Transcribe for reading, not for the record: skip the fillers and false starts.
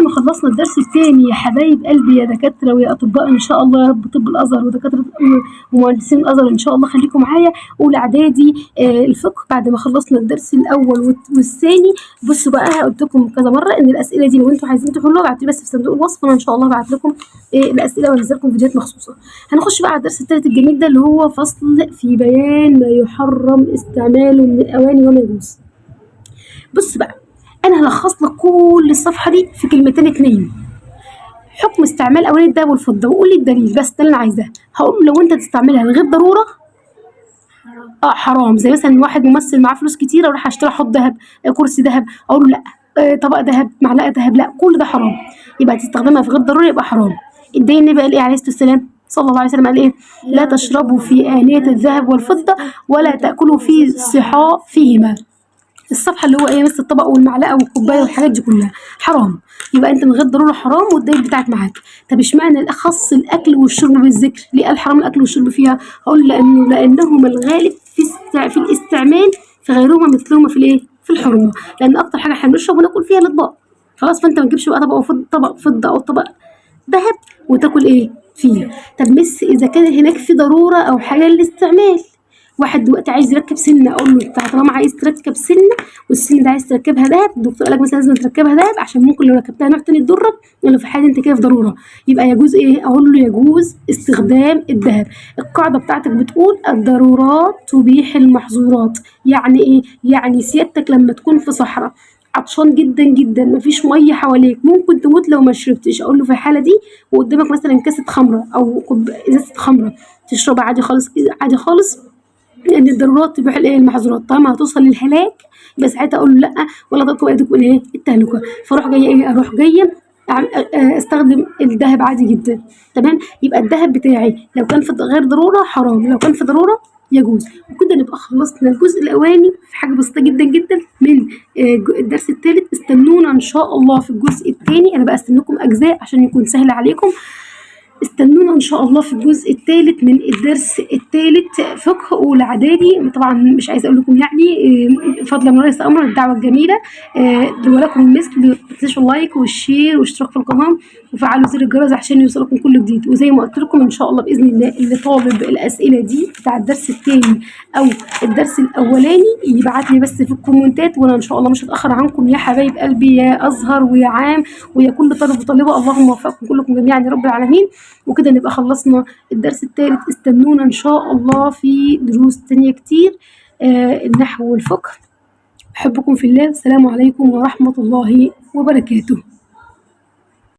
ما خلصنا الدرس الثاني يا حبايب قلبي يا دكاتره ويا اطباء ان شاء الله يا رب، طب الازهر ودكاتره ومهندسين الازهر ان شاء الله، خليكم معايا. اولى اعدادي الفقه بعد ما خلصنا الدرس الاول والثاني. بصوا بقى، قلت لكم كذا مره ان الاسئله دي لو انتم عايزين تحلوها ابعتوا لي بس في صندوق الوصف، انا ان شاء الله ابعت لكم الاسئله وانزل لكم فيديوهات مخصوصه. هنخش بقى على الدرس الثالث الجميل ده اللي هو فصل في بيان ما يحرم استعماله من الاواني وما يجوز. بص بقى، انا هلخص لك كل الصفحه دي في كلمتين اتنين. حكم استعمال اواني الذهب والفضه، وقول لي الدليل بس، ده اللي انا عايزاه. هقول لو انت تستعملها لغير ضروره حرام. زي مثلا واحد ممثل معاه فلوس كتيره وراح اشتري حوض ذهب، كرسي ذهب، اقول له لا. طبق ذهب، معلقه ذهب، لا، كل ده حرام. يبقى تستخدمها في غير ضروري يبقى حرام. الدين النبي قال ايه عليه الصلاه والسلام؟ صلى الله عليه وسلم قال ايه؟ لا تشربوا في آنية الذهب والفضة ولا تأكلوا في صحاء فيهما. الصفحه اللي هو ايه، مثل الطبق والمعلقه والكوبايه والحاجات دي كلها حرام. يبقى انت من غير ضروره حرام والدليل بتاعك معاك. طب اشمعنى الاخص الاكل والشرب بالذكر؟ ليه قال حرام الاكل والشرب فيها؟ هقول لانهما الغالب في الاستعمال، فغيرهما مثلهما في الايه، في الحرمه. لان اكتر حاجه احنا بنشرب وناكل فيها الاطباق. خلاص، فانت ما تجيبش بقى طبق فضه او طبق ذهب وتاكل ايه فيه. طب مس اذا كان هناك في ضروره او حاجه للاستعمال، واحد دلوقتي عايز يركب سنه، اقول له انت طالما عايز تركب سنه والسنه ده عايز تركبها ذهب، الدكتور قال لك مثلا لازم تركبها ذهب عشان ممكن لو ركبتها نوع تاني تضرك، ولا في حاجه انت كده في ضروره، يبقى يجوز ايه؟ اقول له يجوز استخدام الذهب. القاعده بتاعتك بتقول الضرورات تبيح المحظورات. يعني ايه؟ يعني سيادتك لما تكون في صحراء عطشان جدا جدا، مفيش ميه حواليك، ممكن تموت لو ما شربتش، اقول له في الحاله دي وقدامك مثلا كاسه خمره او ازازه خمره تشربها عادي خالص، عادي خالص، لان الضرورات تبيح الايه، المحظورات. طالما هتوصل للهلاك يبقى ساعتها اقول له لا، ولا تلقوا ايديكم الايه، التهلكه. فاروح جايه ايه، اروح جايه استخدم الذهب عادي جدا. تمام، يبقى الذهب بتاعي لو كان في غير ضروره حرام، لو كان في ضروره يجوز. وكده نبقى خلصنا الجزء الاولاني في حاجه بسيطه جدا جدا من الدرس الثالث. استنونا ان شاء الله في الجزء الثاني، انا بقسم اجزاء عشان يكون سهل عليكم. استنونا ان شاء الله في الجزء الثالث من الدرس الثالث فقه اولى اعدادي. طبعا مش عايزه اقول لكم يعني فضلا وليس امرا الدعوه الجميله، ولكم المثل. ما تنسوش اللايك والشير واشتراك في القناه وفعلوا زر الجرس عشان يوصلكم كل جديد. وزي ما قلت لكم ان شاء الله باذن الله اللي طالب الاسئله دي بتاع الدرس الثاني او الدرس الاولاني يبعت لي بس في الكومنتات، وانا ان شاء الله مش هتاخر عنكم يا حبايب قلبي، يا ازهر ويا عام ويا كل طالب وطالبه. اللهم وفقكم كلكم جميعا يا رب العالمين. وكده نبقى خلصنا الدرس الثالث. استنونا ان شاء الله في دروس تانية كتير، النحو والفقه. احبكم في الله، السلام عليكم ورحمه الله وبركاته.